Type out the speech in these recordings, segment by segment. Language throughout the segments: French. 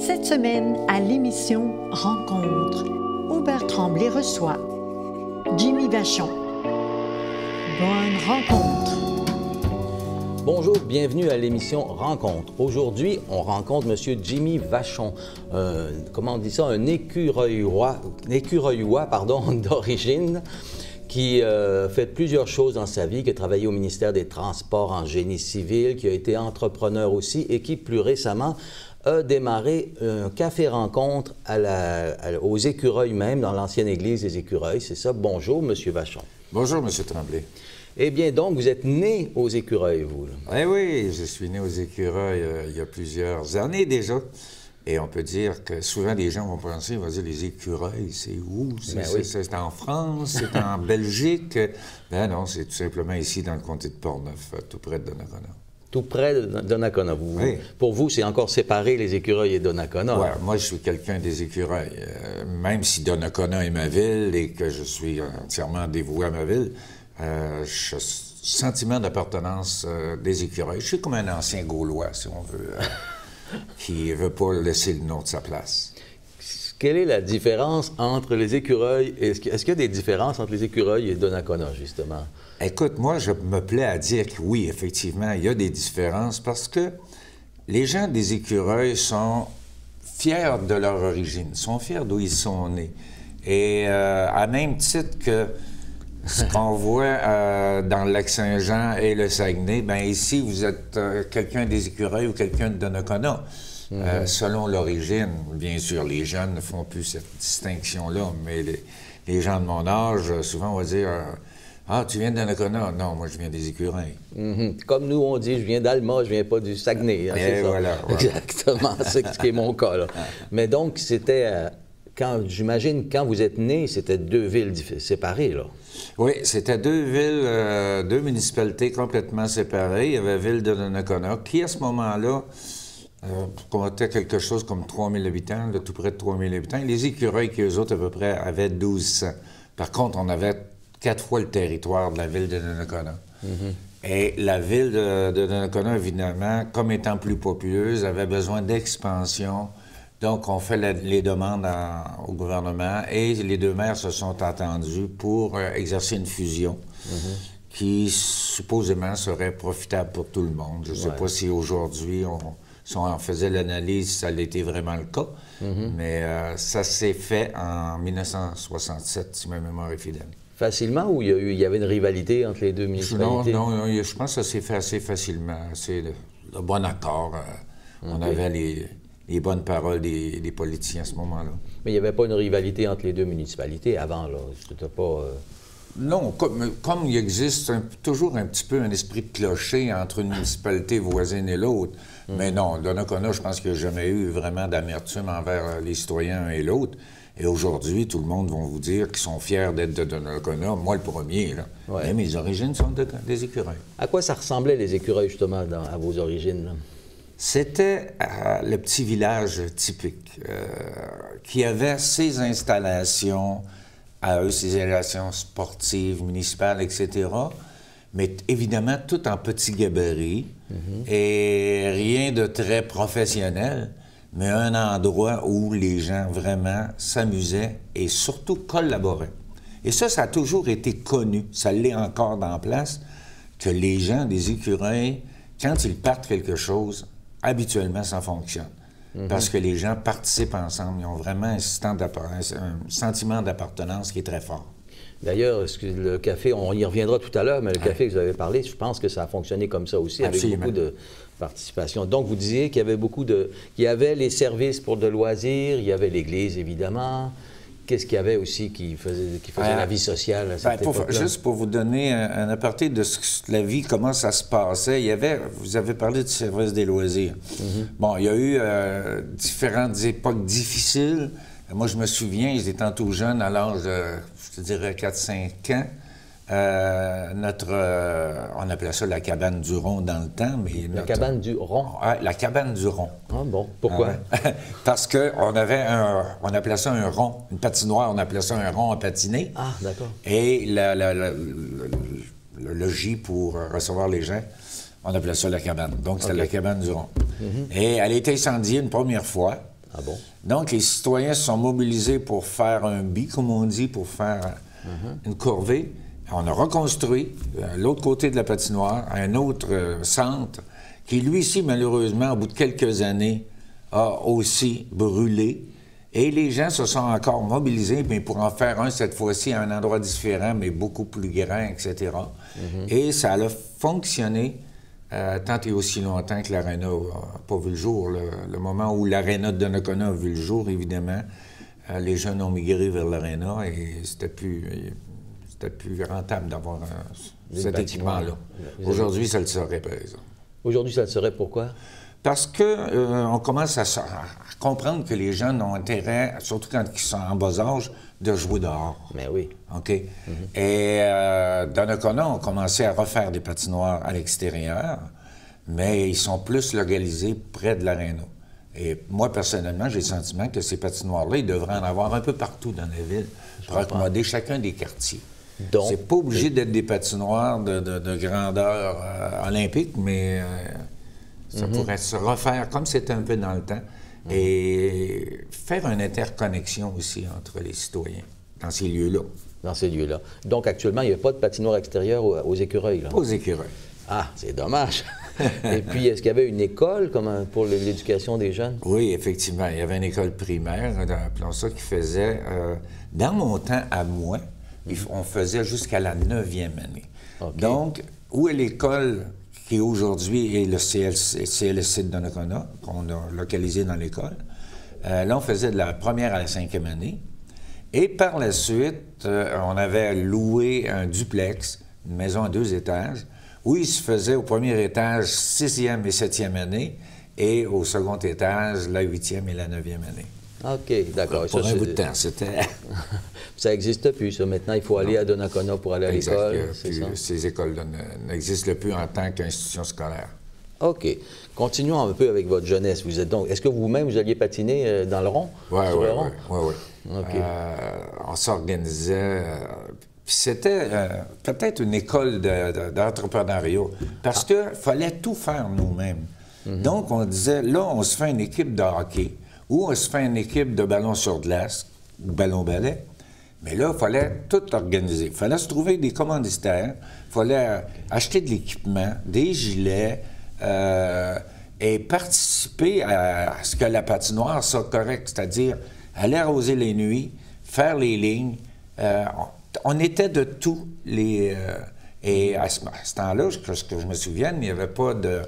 Cette semaine, à l'émission Rencontre, Hubert Tremblay reçoit Jimmy Vachon. Bonne rencontre! Bonjour, bienvenue à l'émission Rencontre. Aujourd'hui, on rencontre M. Jimmy Vachon. Comment on dit ça? Un écureuillois d'origine, qui fait plusieurs choses dans sa vie, qui a travaillé au ministère des Transports en génie civil, qui a été entrepreneur aussi et qui, plus récemment, a démarré un café-rencontre aux écureuils même, dans l'ancienne église des écureuils. C'est ça. Bonjour, M. Vachon. Bonjour, M. Tremblay. Eh bien, donc, vous êtes né aux écureuils, vous, là. Eh oui, je suis né aux écureuils il y a plusieurs années déjà. Et on peut dire que souvent, les gens vont penser, on va dire, les écureuils, c'est où? C'est en France? C'est en Belgique? Ben non, c'est tout simplement ici, dans le comté de Portneuf, tout près de Donnacona. Tout près de Donnacona. Oui. Pour vous, c'est encore séparé, les écureuils et Donnacona. Oui, moi, je suis quelqu'un des écureuils. Même si Donnacona est ma ville et que je suis entièrement dévoué à ma ville, sentiment d'appartenance des écureuils. Je suis comme un ancien Gaulois, si on veut, qui ne veut pas laisser le nom de sa place. Quelle est la différence entre les écureuils? Est-ce qu'il y a des différences entre les écureuils et Donnacona, justement? Écoute, moi, je me plais à dire que oui, effectivement, il y a des différences parce que les gens des écureuils sont fiers de leur origine, sont fiers d'où ils sont nés. Et à même titre que ce qu'on voit dans le Lac-Saint-Jean et le Saguenay, bien ici, vous êtes quelqu'un des écureuils ou quelqu'un de Donnacona. Selon l'origine, bien sûr, les jeunes ne font plus cette distinction-là, mais les gens de mon âge, souvent, on va dire « Ah, tu viens de Donnacona? » Non, moi, je viens des écureuils. Comme nous, on dit « Je viens d'Alma, je viens pas du Saguenay. » Et voilà. Exactement, c'est ce qui est mon cas, là. Mais donc, c'était... J'imagine, quand vous êtes né, c'était deux villes séparées, là. Oui, c'était deux villes, deux municipalités complètement séparées. Il y avait la ville de Donnacona, qui, à ce moment-là, comptait quelque chose comme 3000 habitants, là, tout près de 3000 habitants. Les écureuils, qui, eux autres, à peu près, avaient 1200. Par contre, on avait 4 fois le territoire de la ville de Donnacona. Et la ville de Donnacona, évidemment, comme étant plus populeuse, avait besoin d'expansion. Donc, on fait les demandes au gouvernement et les deux maires se sont entendus pour exercer une fusion qui, supposément, serait profitable pour tout le monde. Je ne sais pas si aujourd'hui, si on en faisait l'analyse, ça a été vraiment le cas, mais ça s'est fait en 1967, si ma mémoire est fidèle. Facilement, ou il y avait une rivalité entre les deux municipalités? Non, je pense que ça s'est fait assez facilement. C'est le bon accord. On avait les bonnes paroles des politiciens à ce moment-là. Mais il n'y avait pas une rivalité entre les deux municipalités avant, là? C'était pas... Non, comme il existe toujours un petit peu un esprit de clocher entre une municipalité voisine et l'autre. Mais non, Donnacona, je pense qu'il n'y a jamais eu vraiment d'amertume envers les citoyens un et l'autre. Et aujourd'hui, tout le monde va vous dire qu'ils sont fiers d'être de Donnacona, moi le premier, là. Ouais. Mais mes origines sont des écureuils. À quoi ça ressemblait, les écureuils, justement, à vos origines, là? C'était le petit village typique qui avait ses installations à eux, ses installations sportives, municipales, etc., mais évidemment tout en petit gabarit et rien de très professionnel, mais un endroit où les gens vraiment s'amusaient et surtout collaboraient. Et ça a toujours été connu, ça l'est encore dans place, que les gens des écureuils, quand ils partent quelque chose, habituellement, ça fonctionne. Parce que les gens participent ensemble. Ils ont vraiment un sentiment d'appartenance qui est très fort. D'ailleurs, le café, on y reviendra tout à l'heure, mais le café que vous avez parlé, je pense que ça a fonctionné comme ça aussi, Absolument. avec beaucoup de participation. Donc, vous disiez qu'il y avait il y avait les services pour de loisirs, il y avait l'église, évidemment. Qu'est-ce qu'il y avait aussi qui faisait la vie sociale à cette époque-là? Juste pour vous donner un aparté de la vie, comment ça se passait, vous avez parlé du service des loisirs. Bon, il y a eu différentes époques difficiles. Moi, je me souviens, étant tout jeune, à l'âge de, je te dirais, 4-5 ans, on appelait ça la cabane du rond dans le temps, mais... La cabane du rond? Oui, la cabane du rond. Ah bon, pourquoi? Parce qu'on avait on appelait ça un rond, une patinoire, on appelait ça un rond à patiner. Ah, d'accord. Et le logis pour recevoir les gens, on appelait ça la cabane. Donc, c'était la cabane du rond. Et elle a été incendiée une première fois. Ah bon? Donc, les citoyens se sont mobilisés pour faire un bi, comme on dit, pour faire une corvée. On a reconstruit l'autre côté de la patinoire, un autre centre, qui lui aussi, malheureusement, au bout de quelques années, a aussi brûlé. Et les gens se sont encore mobilisés, mais pour en faire un cette fois-ci à un endroit différent, mais beaucoup plus grand, etc. Et ça a fonctionné tant et aussi longtemps que l'aréna n'a pas vu le jour. Le moment où l'aréna de Donnacona a vu le jour, évidemment, les jeunes ont migré vers l'aréna et c'était plus rentable d'avoir cet équipement-là. Aujourd'hui, ça le serait, par exemple. Aujourd'hui, ça le serait pourquoi? Parce que on commence à comprendre que les jeunes ont intérêt, surtout quand ils sont en bas âge, de jouer dehors. Mais oui. OK? Et Donnacona ont commencé à refaire des patinoires à l'extérieur, mais ils sont plus localisés près de l'aréna. Et moi, personnellement, j'ai le sentiment que ces patinoires-là, ils devraient en avoir un peu partout dans la ville pour accommoder chacun des quartiers. Donc, c'est pas obligé d'être des patinoires de grandeur olympique, mais ça pourrait se refaire comme c'était un peu dans le temps et faire une interconnexion aussi entre les citoyens dans ces lieux-là. Dans ces lieux-là. Donc, actuellement, il n'y a pas de patinoire extérieure aux écureuils, là? Pas aux écureuils. Ah, c'est dommage. Et puis, est-ce qu'il y avait une école pour l'éducation des jeunes? Oui, effectivement. Il y avait une école primaire, appelons ça, qui faisait... dans mon temps, à moi, on faisait jusqu'à la 9e année. Okay. Donc, où est l'école qui aujourd'hui est le CLSC de Donnacona, qu'on a localisé dans l'école? Là, on faisait de la première à la 5e année. Et par la suite, on avait loué un duplex, une maison à 2 étages, où il se faisait au premier étage 6e et 7e année, et au second étage, la 8e et la 9e année. OK, d'accord. Pour un bout de temps, c'était... Ça n'existe plus, ça. Maintenant, il faut aller à Donnacona pour aller à l'école, c'est ça? Ces écoles-là n'existent plus en tant qu'institution scolaire. OK. Continuons un peu avec votre jeunesse. Vous êtes donc... Est-ce que vous-même, vous alliez patiner dans le rond? Oui. OK. On s'organisait... Puis c'était peut-être une école d'entrepreneuriat, parce qu'il fallait tout faire nous-mêmes. Donc, on disait, là, on se fait une équipe de hockey, ou on se fait une équipe de ballon sur glace, ou ballon-ballet. Mais là, il fallait tout organiser. Il fallait se trouver des commanditaires, il fallait acheter de l'équipement, des gilets, et participer à ce que la patinoire soit correcte, c'est-à-dire aller arroser les nuits, faire les lignes. On était de tous les... et à ce temps-là, ce que je me souvienne, il n'y avait pas de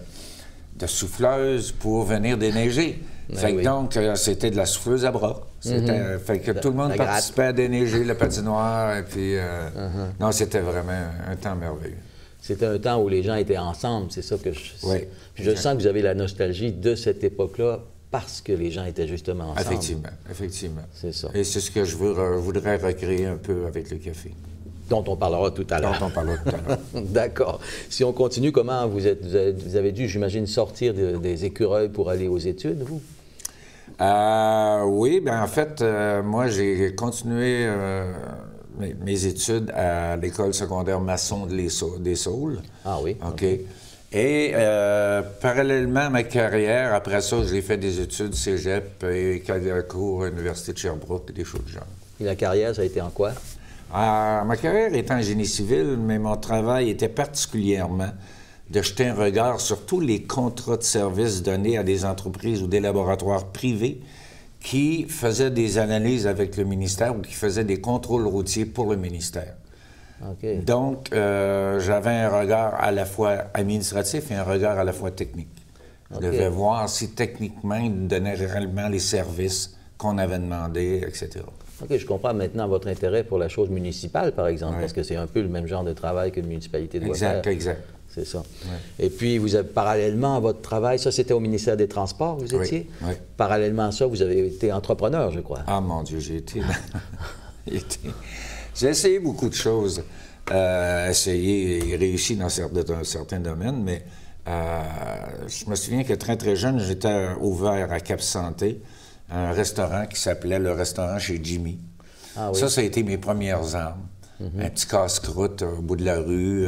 souffleuse pour venir déneiger. Fait que donc, c'était de la souffleuse à bras. Fait que tout le monde participait à déneiger la patinoire. Et puis, non, c'était vraiment un temps merveilleux. C'était un temps où les gens étaient ensemble, c'est ça que je... Oui. Puis je sens que vous avez la nostalgie de cette époque-là parce que les gens étaient justement ensemble. Effectivement. C'est ça. Et c'est ce que je voudrais recréer un peu avec le café. Dont on parlera tout à l'heure. D'accord. Si on continue, comment vous avez dû, j'imagine, sortir des écureuils pour aller aux études, vous? Oui, bien en fait, moi j'ai continué mes études à l'école secondaire Masson des Saules. Ah oui? OK. Et parallèlement à ma carrière, après ça, j'ai fait des études cégep et cours à l'Université de Sherbrooke et des choses de genre. Et la carrière, ça a été en quoi? Ma carrière était en génie civil, mais mon travail était particulièrement de jeter un regard sur tous les contrats de services donnés à des entreprises ou des laboratoires privés qui faisaient des analyses avec le ministère ou qui faisaient des contrôles routiers pour le ministère. Okay. Donc, j'avais un regard à la fois administratif et un regard à la fois technique. Je devais voir si techniquement, ils nous donnaient réellement les services qu'on avait demandés, etc. OK, je comprends maintenant votre intérêt pour la chose municipale, par exemple, parce que c'est un peu le même genre de travail que la municipalité doit faire. Exact. C'est ça. Et puis, vous avez, parallèlement à votre travail, ça, c'était au ministère des Transports, vous étiez? Oui. Parallèlement à ça, vous avez été entrepreneur, je crois. Ah, mon Dieu, j'ai été... J'ai essayé beaucoup de choses. Essayé et réussi dans certains domaines, mais je me souviens que très, très jeune, j'étais ouvert à Cap Santé, un restaurant qui s'appelait le restaurant chez Jimmy. Ah, oui. Ça a été mes premières armes. Un petit casse-croûte au bout de la rue.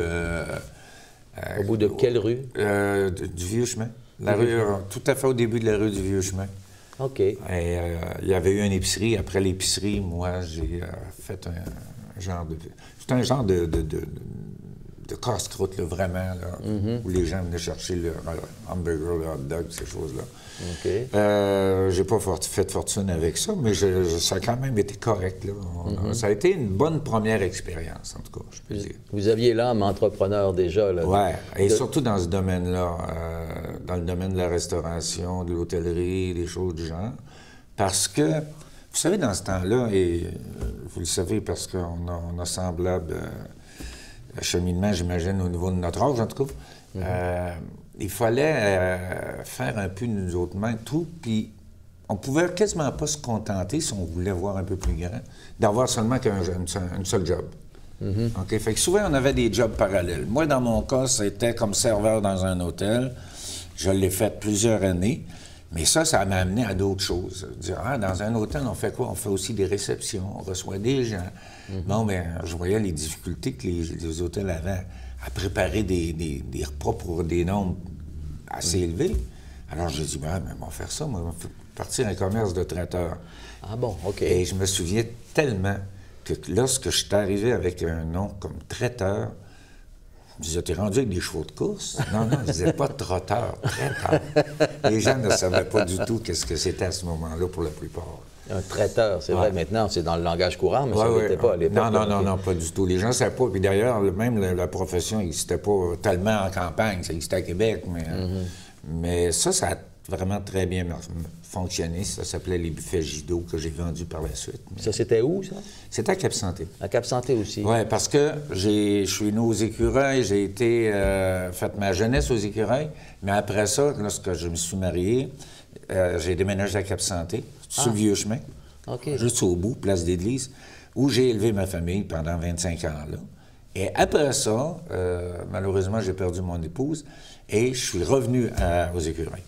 Au bout de quelle rue? Du Vieux Chemin. La rue, tout à fait au début de la rue du Vieux Chemin. OK. Et il y avait eu une épicerie. Après l'épicerie, moi, j'ai fait un genre de... C'était un genre de casse-croûte, là, vraiment, là, où les gens venaient chercher le hamburger, le hot dog, ces choses-là. OK. J'ai pas fait fortune avec ça, mais ça a quand même été correct, là. Ça a été une bonne première expérience, en tout cas, je peux dire. Vous aviez l'âme entrepreneur déjà, là. Oui, et surtout dans ce domaine-là, dans le domaine de la restauration, de l'hôtellerie, des choses du genre, parce que, vous savez, dans ce temps-là, et vous le savez parce qu'on a semblable cheminement, j'imagine, au niveau de notre âge, en tout cas, il fallait faire un peu nous autres mains, tout, puis on pouvait quasiment pas se contenter, si on voulait voir un peu plus grand, d'avoir seulement une seule job. OK? Fait que souvent, on avait des jobs parallèles. Moi, dans mon cas, c'était comme serveur dans un hôtel. Je l'ai fait plusieurs années. Mais ça m'a amené à d'autres choses. Dire, dans un hôtel, on fait quoi? On fait aussi des réceptions, on reçoit des gens. Bon, bien, je voyais les difficultés que les hôtels avaient à préparer des repas pour des nombres assez élevés. Alors, j'ai dit, mais on va faire ça, moi, on va partir un commerce de traiteur. Ah bon, OK. Et je me souviens tellement que lorsque je suis arrivé avec un nom comme traiteur, je disais, t'es rendu avec des chevaux de course? Non, je disais pas trotteur, traiteur. Les gens ne savaient pas du tout qu'est-ce que c'était à ce moment-là pour la plupart. Un traiteur, c'est vrai, maintenant, c'est dans le langage courant, mais ça n'était pas à l'époque. Non, pas du tout. Les gens ne savaient pas. Puis d'ailleurs, même la profession n'existait pas tellement en campagne. Ça existait à Québec, mais ça a vraiment très bien fonctionné. Ça s'appelait les buffets Gido, que j'ai vendus par la suite. Ça, c'était où, ça? C'était à Cap-Santé. À Cap-Santé aussi? Oui, parce que je suis né aux Écureuils, j'ai fait ma jeunesse aux Écureuils, mais après ça, lorsque je me suis marié, j'ai déménagé à Cap-Santé, sur le vieux chemin, juste au bout, place d'Église, où j'ai élevé ma famille pendant 25 ans là. Et après ça, malheureusement, j'ai perdu mon épouse et je suis revenu aux Écureuils.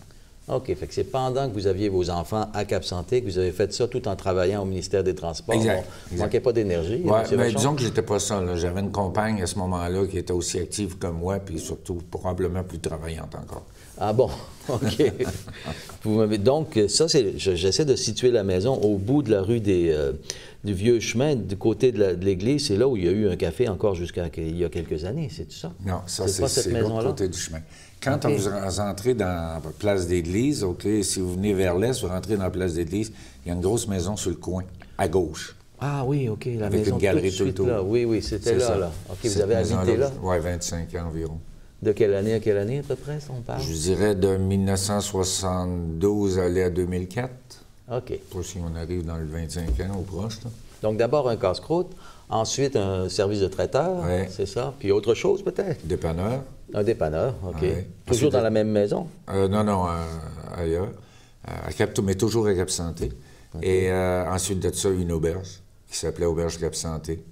OK. Fait que c'est pendant que vous aviez vos enfants à Cap-Santé que vous avez fait ça tout en travaillant au ministère des Transports. Exact. Vous ne manquez pas d'énergie. Oui, mais disons que j'étais pas seul. J'avais une compagne à ce moment-là qui était aussi active que moi, puis surtout probablement plus travaillante encore. Ah bon? OK. Donc, ça, j'essaie de situer la maison au bout de la rue du vieux chemin, du côté de l'église. C'est là où il y a eu un café encore jusqu'à il y a quelques années, c'est tout ça? Non, ça, c'est l'autre côté du chemin. Quand vous entrez dans la place d'Église, OK, si vous venez vers l'est, vous rentrez dans la place d'Église, il y a une grosse maison sur le coin, à gauche. Ah oui, OK, la avec maison une galerie tout de suite tout le tour. là. Oui, c'était là. OK, vous avez habité là? Oui, 25 ans environ. De quelle année à quelle année, à peu près, si on parle? Je dirais de 1972 à 2004. OK. Pas si on arrive dans le 25 ans ou proche, là. Donc, d'abord un casse-croûte, ensuite un service de traiteur, c'est ça? Puis autre chose, peut-être? Dépanneur. Un dépanneur, OK. Ouais. Toujours dans la même maison? Non, ailleurs. Mais toujours à Cap-Santé. Okay. Et ensuite de ça, une auberge qui s'appelait Auberge Cap-Santé,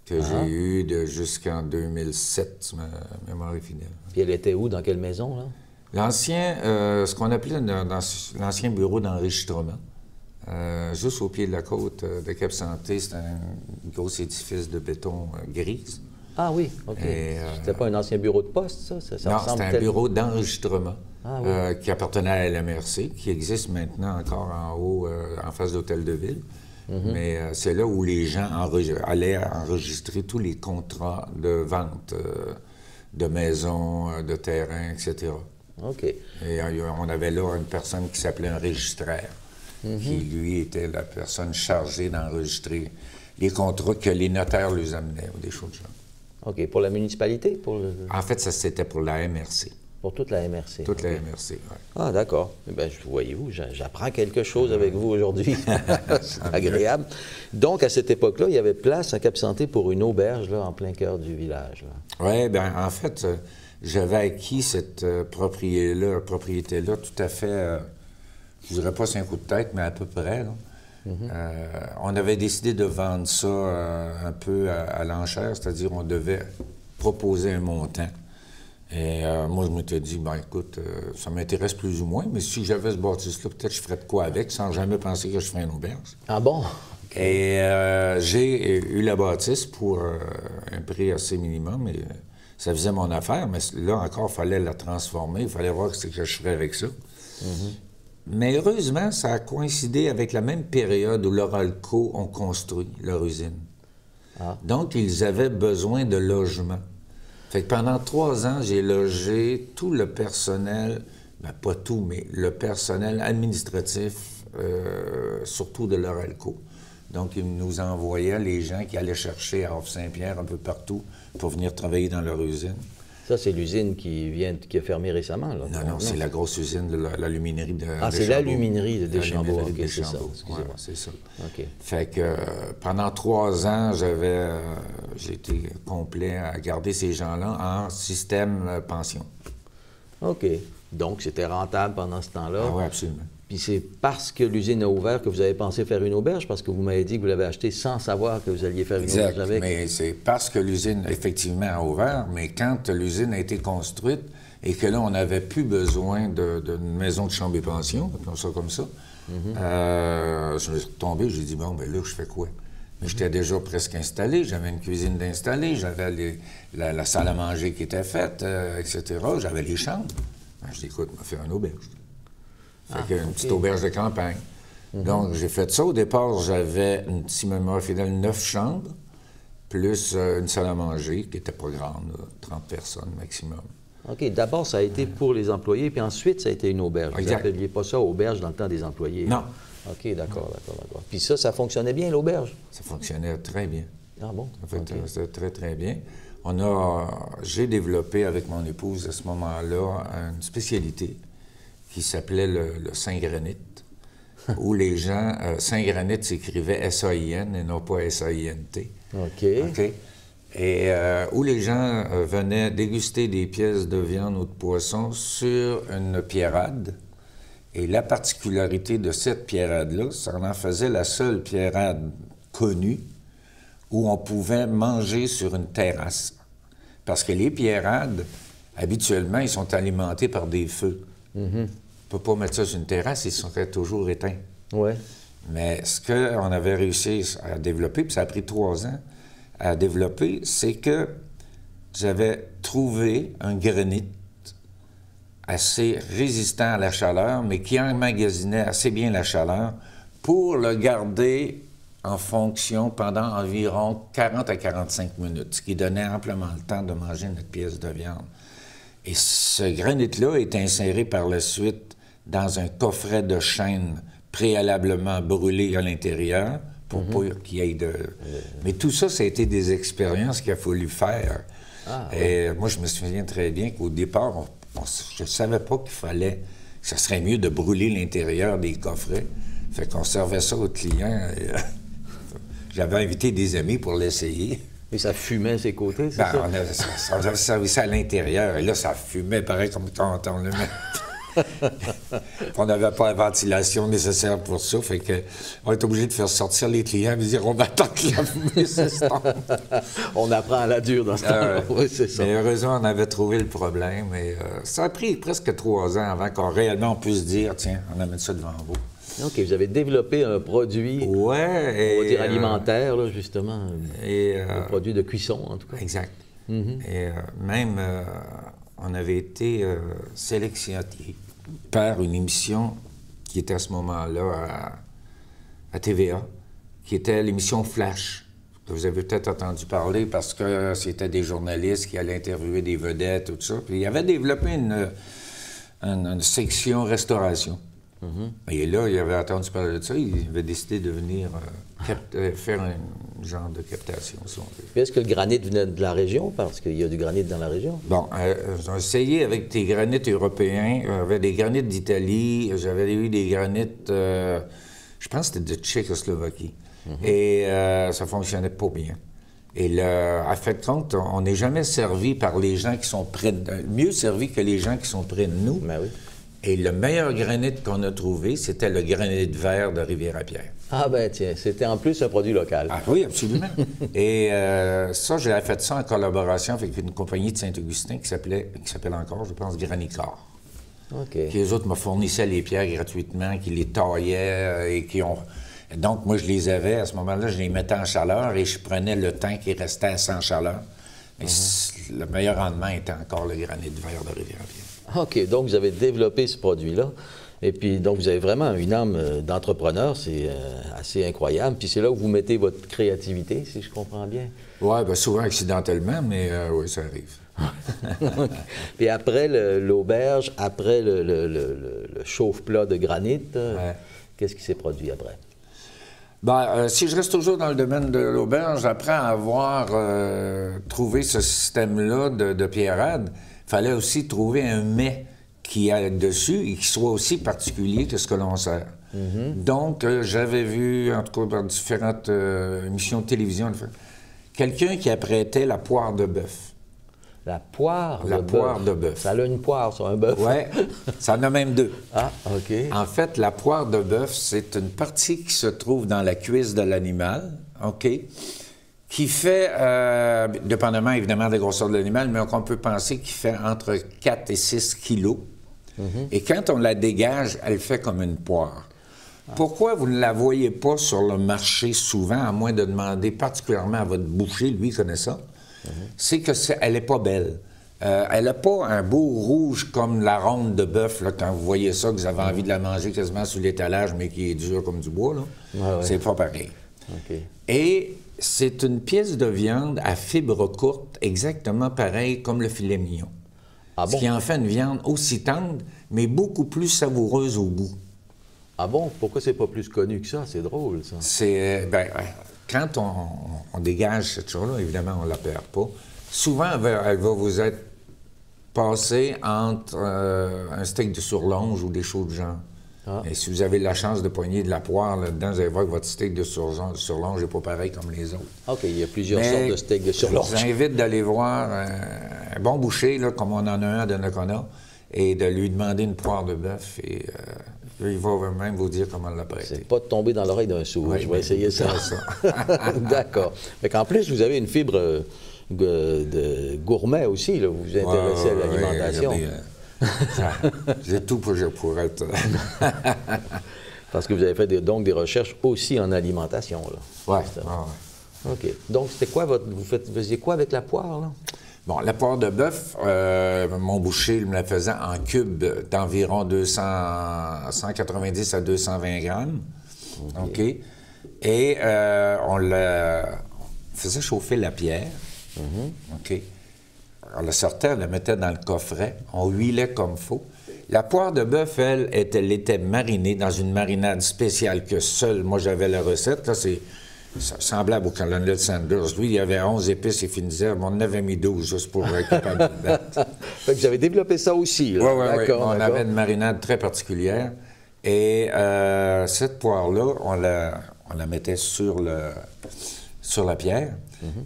que j'ai eue jusqu'en 2007, si ma mémoire est fidèle. Puis elle était où? Dans quelle maison, là? L'ancien, ce qu'on appelait l'ancien bureau d'enregistrement. Juste au pied de la côte de Cap-Santé, c'était un gros édifice de béton gris. Ah oui, OK. C'était pas un ancien bureau de poste, ça? Non, c'était un bureau d'enregistrement qui appartenait à la MRC, qui existe maintenant encore en haut, en face de l'Hôtel de Ville. Mais c'est là où les gens allaient enregistrer tous les contrats de vente de maisons, de terrains, etc. OK. Et on avait là une personne qui s'appelait un registraire, qui, lui, était la personne chargée d'enregistrer les contrats que les notaires lui amenaient, ou des choses de genre. OK. Pour la municipalité? En fait, ça, c'était pour la MRC. Pour toute la MRC? Toute la MRC, oui. Ah, d'accord. Eh bien, voyez-vous, j'apprends quelque chose avec vous aujourd'hui. C'est agréable. Donc, à cette époque-là, il y avait place à Cap-Santé pour une auberge, là, en plein cœur du village. Oui, bien, en fait, j'avais acquis cette propriété-là tout à fait, je dirais pas c'est un coup de tête, mais à peu près, là. On avait décidé de vendre ça un peu à l'enchère, c'est-à-dire on devait proposer un montant. Et moi, je m'étais dit, ben écoute, ça m'intéresse plus ou moins, mais si j'avais ce bâtisse-là, peut-être je ferais de quoi avec, sans jamais penser que je ferais une auberge. Ah bon? Okay. Et j'ai eu la bâtisse pour un prix assez minimum, mais ça faisait mon affaire, mais là encore, il fallait la transformer, il fallait voir ce que je ferais avec ça. Mais heureusement, ça a coïncidé avec la même période où l'Oralco ont construit leur usine. Ah. Donc, ils avaient besoin de logement. Fait que pendant 3 ans, j'ai logé tout le personnel, ben pas tout, mais le personnel administratif, surtout de l'Oralco. Donc, ils nous envoyaient les gens qui allaient chercher à Havre-Saint-Pierre, un peu partout, pour venir travailler dans leur usine. Ça, c'est l'usine qui a fermé récemment, là? Non, c'est la grosse usine de l'aluminerie de Ah, c'est l'aluminerie de Deschambault. OK, c'est ça, excusez-moi. Ouais, c'est ça. OK. Fait que pendant 3 ans, j'étais complet à garder ces gens-là en système pension. OK. Donc, c'était rentable pendant ce temps-là. Ah oui, absolument. Puis c'est parce que l'usine a ouvert que vous avez pensé faire une auberge, parce que vous m'avez dit que vous l'avez acheté sans savoir que vous alliez faire une auberge avec. Mais c'est parce que l'usine, effectivement, a ouvert, mais quand l'usine a été construite et que là, on n'avait plus besoin d'une maison de chambre et pension, appelons ça comme ça, je me suis retombé, j'ai dit, bon, ben là, je fais quoi? Mais j'étais déjà presque installé, j'avais une cuisine d'installer, j'avais la salle à manger qui était faite, etc., j'avais les chambres. Ben, je dis, écoute, on va faire une auberge. Fait une petite auberge de campagne. Donc, j'ai fait ça. Au départ, j'avais, si ma mémoire est fidèle, 9 chambres, plus une salle à manger qui n'était pas grande, là, 30 personnes maximum. OK. D'abord, ça a été pour les employés, puis ensuite, ça a été une auberge. Exact. Vous n'appeliez pas ça auberge dans le temps des employés? Non. OK, d'accord. Puis ça fonctionnait bien, l'auberge? Ça fonctionnait très bien. Ah bon? En fait, c'était très, très bien. J'ai développé avec mon épouse à ce moment-là une spécialité qui s'appelait le Saint-Granit, où les gens... Saint-Granit s'écrivait S-A-I-N et non pas S-A-I-N-T. OK. Et où les gens venaient déguster des pièces de viande ou de poisson sur une pierrade. Et la particularité de cette pierrade-là, ça en faisait la seule pierrade connue où on pouvait manger sur une terrasse. Parce que les pierrades, habituellement, ils sont alimentés par des feux. On ne peut pas mettre ça sur une terrasse, ils seraient toujours éteints. Oui. Mais ce qu'on avait réussi à développer, puis ça a pris 3 ans à développer, c'est que j'avais trouvé un granit assez résistant à la chaleur, mais qui emmagasinait assez bien la chaleur pour le garder en fonction pendant environ 40 à 45 minutes, ce qui donnait amplement le temps de manger notre pièce de viande. Et ce granit-là est inséré par la suite dans un coffret de chêne préalablement brûlé à l'intérieur pour pas qu'il y ait de... Mais tout ça, ça a été des expériences qu'il a fallu faire. Et moi, je me souviens très bien qu'au départ, je ne savais pas qu'il fallait... que ça serait mieux de brûler l'intérieur des coffrets. Fait qu'on servait ça aux clients. J'avais invité des amis pour l'essayer. Et ça fumait ses côtés, c'est ça? On avait servi ça à l'intérieur, et là, ça fumait pareil comme quand on le met. On n'avait pas la ventilation nécessaire pour ça, fait que on est obligé de faire sortir les clients et dire on attend que la fumée s'estompe. On apprend à la dure dans ce temps-là. Oui, c'est ça. Mais heureusement, on avait trouvé le problème, et ça a pris presque 3 ans avant qu'on réellement puisse dire tiens, on amène ça devant vous. OK, vous avez développé un produit, on va dire alimentaire, là, justement, un produit de cuisson, en tout cas. Exact. Et même, on avait été sélectionné par une émission qui était à ce moment-là à TVA, qui était l'émission Flash, que vous avez peut-être entendu parler parce que c'était des journalistes qui allaient interviewer des vedettes, tout ça. Puis ils avaient développé une section restauration. Et là, il avait entendu parler de ça, il avait décidé de venir faire un genre de captation, si on veut. Puis est-ce que le granit venait de la région? Parce qu'il y a du granit dans la région. Bon, j'ai essayé avec des granites européens, j'avais des granites d'Italie, j'avais eu des granites, je pense que c'était de Tchécoslovaquie. Et ça fonctionnait pas bien. Et à fait de compte, on n'est jamais servi par les gens qui sont près mieux servi que les gens qui sont près de nous. Ben oui. Et le meilleur granit qu'on a trouvé, c'était le granit vert de Rivière-à-Pierre. Ah ben tiens, c'était en plus un produit local. Ah oui, absolument. Et ça, j'ai fait ça en collaboration avec une compagnie de Saint-Augustin qui s'appelle encore, je pense, Granicor. OK. Qui, eux autres, me fournissaient les pierres gratuitement, qui les taillaient et qui ont... Donc, moi, je les avais, à ce moment-là, je les mettais en chaleur et je prenais le temps qui restait sans chaleur. Mais le meilleur rendement était encore le granit vert de Rivière-à-Pierre. OK, donc vous avez développé ce produit-là. Et puis, donc, vous avez vraiment une âme d'entrepreneur, c'est assez incroyable. Puis c'est là où vous mettez votre créativité, si je comprends bien. Oui, bien souvent accidentellement, mais oui, ça arrive. Puis après l'auberge, après le chauffe-plat de granit, qu'est-ce qui s'est produit après? Bien, si je reste toujours dans le domaine de l'auberge, après avoir trouvé ce système-là de pierrade, il fallait aussi trouver un mets qui aille dessus et qui soit aussi particulier que ce que l'on sert. Donc, j'avais vu, en tout cas dans différentes émissions de télévision, quelqu'un qui apprêtait la poire de bœuf. La poire La poire de bœuf. Ça a une poire sur un bœuf. Oui, ça en a même deux. Ah, OK. En fait, la poire de bœuf, c'est une partie qui se trouve dans la cuisse de l'animal, OK, qui fait, dépendamment évidemment de la grosseur de l'animal, mais qu'on peut penser qu'il fait entre 4 et 6 kilos. Et quand on la dégage, elle fait comme une poire. Pourquoi vous ne la voyez pas sur le marché souvent, à moins de demander particulièrement à votre boucher, lui, il connaît ça? C'est qu'elle n'est pas belle. Elle n'a pas un beau rouge comme la ronde de bœuf, là, quand vous voyez ça, que vous avez envie de la manger quasiment sous l'étalage, mais qui est dur comme du bois. Là. C'est pas pareil. Okay. Et c'est une pièce de viande à fibres courtes, exactement pareil comme le filet mignon. Ah bon? Ce qui en fait une viande aussi tendre, mais beaucoup plus savoureuse au goût. Ah bon? Pourquoi c'est pas plus connu que ça? C'est drôle, ça. C'est... quand on dégage cette chose-là, évidemment, on ne la perd pas. Souvent, elle va vous être passée entre un steak de surlonge ou des chauds de genre. Ah. Et si vous avez la chance de poigner de la poire là-dedans, vous allez voir que votre steak de surlonge n'est pas pareil comme les autres. OK, il y a plusieurs sortes de steaks de surlonge. Je vous invite d'aller voir un bon boucher, là, comme on en a un à Donnacona, et de lui demander une poire de bœuf. Et il va même vous dire comment l'apprêter. C'est pas de tomber dans l'oreille d'un sourd. Oui, je vais essayer ça. D'accord. Mais qu'en plus, vous avez une fibre de gourmet aussi. Là. Vous vous intéressez à l'alimentation. J'ai tout pour être... Parce que vous avez fait donc des recherches aussi en alimentation. Oui. OK. Donc, c'était quoi vous faisiez quoi avec la poire, là? Bon, la poire de bœuf, mon boucher me la faisait en cubes d'environ 190 à 220 grammes. OK. Et on faisait chauffer la pierre. OK. On la sortait, on la mettait dans le coffret, on huilait comme il faut. La poire de bœuf, elle était marinée dans une marinade spéciale que seule, moi j'avais la recette. Là, c'est semblable au Colonel Sanders. Lui, il y avait 11 épices et fines herbes. On en avait mis 12 juste pour être capable de battre. Fait que vous avez développé ça aussi. Oui. On avait une marinade très particulière. Et cette poire-là, on la mettait sur la pierre.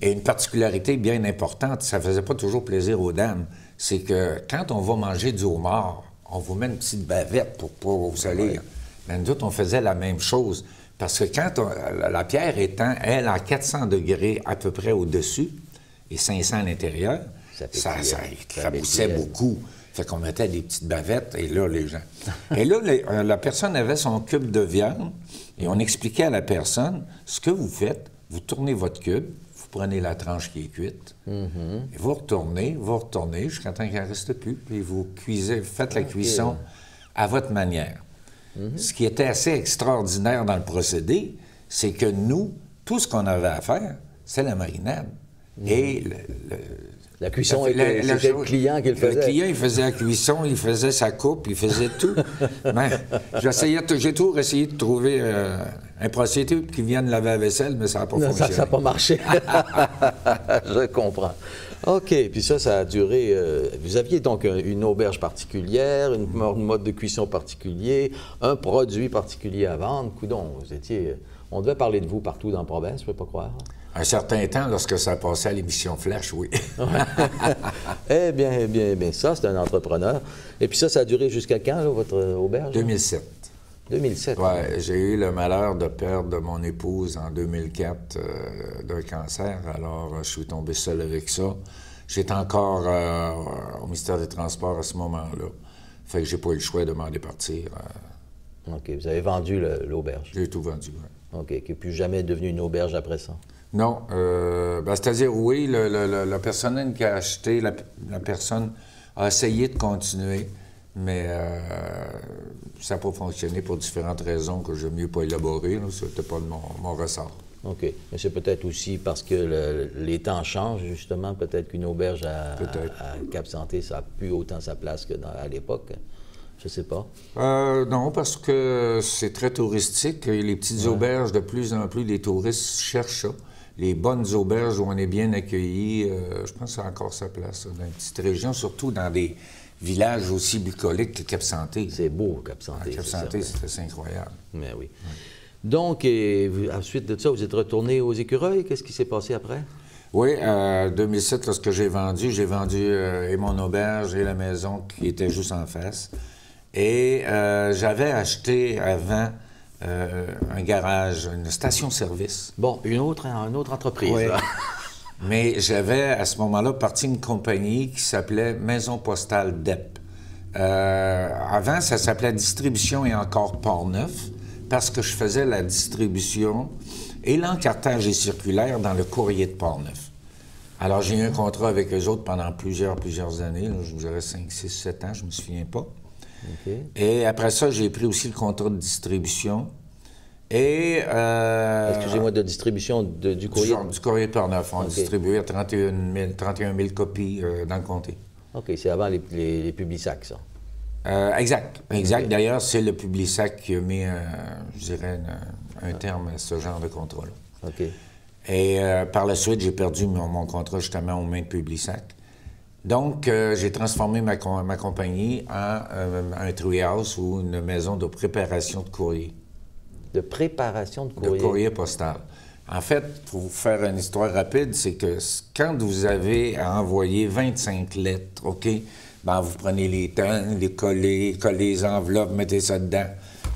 Et une particularité bien importante, ça ne faisait pas toujours plaisir aux dames, c'est que quand on va manger du homard, on vous met une petite bavette pour pas vous salir. Mais nous autres, on faisait la même chose. Parce que quand la pierre étant, elle, à 400 degrés à peu près au-dessus et 500 à l'intérieur, ça éclaboussait beaucoup. Fait qu'on mettait des petites bavettes, et là, les gens... Et là, la personne avait son cube de viande, et on expliquait à la personne, ce que vous faites, vous tournez votre cube, vous prenez la tranche qui est cuite, et vous retournez jusqu'à temps qu'il n'en reste plus, puis vous faites la cuisson à votre manière. Ce qui était assez extraordinaire dans le procédé, c'est que nous, tout ce qu'on avait à faire, c'est la marinade. Et la cuisson, c'était le client qui le faisait. Le client, il faisait la cuisson, il faisait sa coupe, il faisait tout. Mais j'ai toujours essayé de trouver un procédé qui vienne laver la vaisselle, mais ça n'a pas fonctionné. Ça n'a pas marché. Je comprends. OK. Puis ça a duré... vous aviez donc une auberge particulière, une mode de cuisson particulier, un produit particulier à vendre. Coudon, vous étiez... On devait parler de vous partout dans la province, je ne peux pas croire. Un certain temps, lorsque ça passait à l'émission Flash, oui. Eh bien, ça, c'est un entrepreneur. Et puis ça a duré jusqu'à quand, là, votre auberge? 2007. 2007? Oui, j'ai eu le malheur de perdre mon épouse en 2004 d'un cancer. Alors, je suis tombé seul avec ça. J'étais encore au ministère des Transports à ce moment-là. Fait que j'ai pas eu le choix de m'en départir. OK. Vous avez vendu l'auberge? J'ai tout vendu, oui. OK. Qui n'est plus jamais devenu une auberge après ça? Non. C'est-à-dire, oui, la personne qui a acheté, la personne a essayé de continuer, Mais ça n'a pas fonctionné pour différentes raisons que je n'ai mieux pas élaborer. Ce n'était pas de mon ressort. OK. Mais c'est peut-être aussi parce que les temps changent, justement. Peut-être qu'une auberge à Cap-Santé, ça n'a plus autant sa place qu'à l'époque. Je ne sais pas. Non, parce que c'est très touristique. Les petites auberges, de plus en plus, les touristes cherchent ça. Les bonnes auberges où on est bien accueilli, je pense que ça a encore sa place dans les petites régions, surtout dans des villages aussi bucoliques que Cap-Santé. C'est beau, Cap-Santé. Cap-Santé, c'est incroyable. Mais oui. Donc, ensuite de ça, vous êtes retourné aux Écureuils. Qu'est-ce qui s'est passé après? Oui, en 2007, lorsque j'ai vendu et mon auberge et la maison qui était juste en face. Et j'avais acheté avant un garage, une station-service. Bon, une autre entreprise. Oui. Là. Mais j'avais, à ce moment-là, parti une compagnie qui s'appelait Maison Postale DEP. Avant, ça s'appelait Distribution et encore Port-Neuf, parce que je faisais la distribution et l'encartage et circulaire dans le courrier de Port-Neuf. Alors, j'ai eu un contrat avec eux autres pendant plusieurs années, là, je vous dirais 5, 6, 7 ans, je ne me souviens pas. Okay. Et après ça, j'ai pris aussi le contrat de distribution. Et... Excusez-moi, de distribution du courrier? Du courrier de Port-Neuf. On distribuait 31 000 copies dans le comté. OK, c'est avant les Publisac, ça. Exact. Okay. D'ailleurs, c'est le Publisac qui a mis, je dirais, un terme à ce genre de contrat-là. OK. Et par la suite, j'ai perdu mon contrat justement aux mains de Publisac. Donc, j'ai transformé ma compagnie en un treehouse ou une maison de préparation de courrier. De préparation de courrier? De courrier postal. En fait, pour vous faire une histoire rapide, c'est que quand vous avez à envoyer 25 lettres, OK, ben vous prenez les temps, les collez les enveloppes, mettez ça dedans.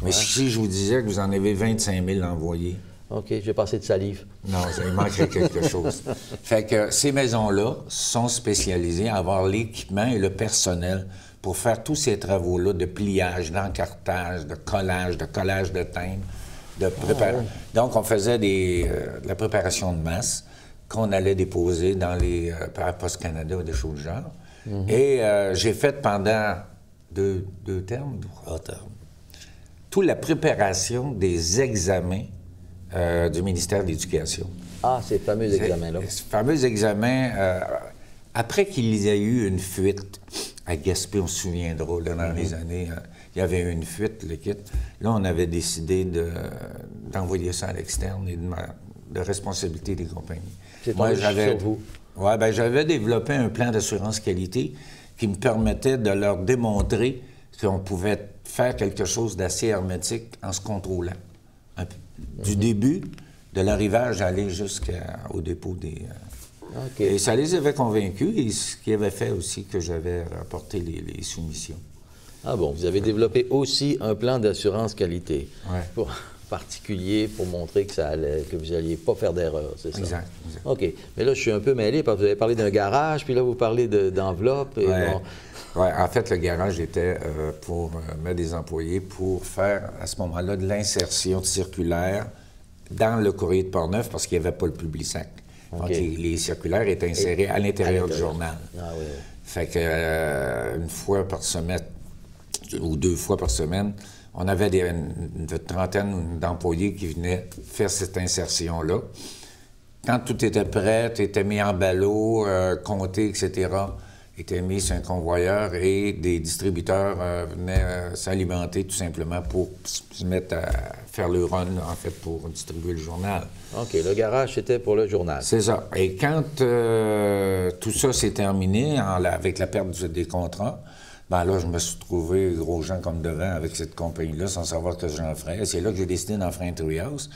Mais si je vous disais que vous en avez 25 000 envoyés... OK, je vais passer de salive. Non, il manquerait quelque chose. Fait que ces maisons-là sont spécialisées à avoir l'équipement et le personnel pour faire tous ces travaux-là de pliage, d'encartage, de collage de timbres, de préparation. Donc, on faisait de la préparation de masse qu'on allait déposer dans les Poste Canada ou des choses du genre. Et j'ai fait pendant deux termes, 3 termes, toute la préparation des examens du ministère de l'Éducation. Ah, ces fameux examens-là. Ces fameux examens, après qu'il y ait eu une fuite, à Gaspé, on se souviendra, là, dans les années, il y avait eu une fuite, le kit. Là, on avait décidé d'envoyer ça à l'externe et de responsabilité des compagnies. C'est tombé sur vous? Oui, bien, j'avais développé un plan d'assurance qualité qui me permettait de leur démontrer qu'on pouvait faire quelque chose d'assez hermétique en se contrôlant. Du début de l'arrivage aller jusqu'au dépôt des... OK. Et ça les avait convaincus, et ce qui avait fait aussi que j'avais rapporté les soumissions. Ah bon, vous avez développé aussi un plan d'assurance qualité. Oui. Particulier pour montrer que vous n'alliez pas faire d'erreur, c'est ça? Exact. OK. Mais là, je suis un peu mêlé parce que vous avez parlé d'un garage, puis là, vous parlez d'enveloppe. Oui. Ouais, en fait, le garage était pour mettre des employés pour faire, à ce moment-là, de l'insertion circulaire dans le courrier de Port-Neuf parce qu'il n'y avait pas le Publisac. Okay. Donc, les circulaires étaient insérés à l'intérieur du journal. Ah oui. Fait que une fois par semaine ou 2 fois par semaine, on avait une trentaine d'employés qui venaient faire cette insertion-là. Quand tout était prêt, était mis en ballot, compté, etc., était mis sur un convoyeur et des distributeurs venaient s'alimenter tout simplement pour se mettre à faire le run, en fait, pour distribuer le journal. OK. Le garage, c'était pour le journal. C'est ça. Et quand tout ça s'est terminé, avec la perte des contrats, ben là, je me suis trouvé gros gens comme devant avec cette compagnie-là, sans savoir ce que j'en ferais. C'est là que j'ai décidé d'en faire un treehouse.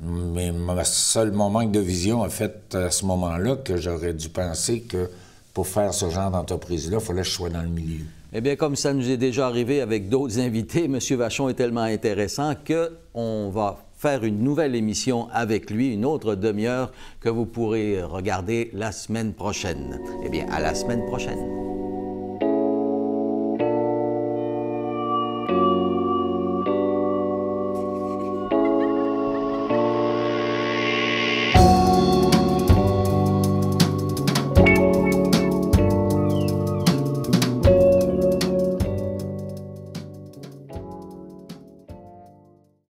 Mais mon manque de vision a fait à ce moment-là que j'aurais dû penser que pour faire ce genre d'entreprise-là, il fallait que je sois dans le milieu. Eh bien, comme ça nous est déjà arrivé avec d'autres invités, M. Vachon est tellement intéressant qu'on va faire une nouvelle émission avec lui, une autre demi-heure que vous pourrez regarder la semaine prochaine. Eh bien, à la semaine prochaine.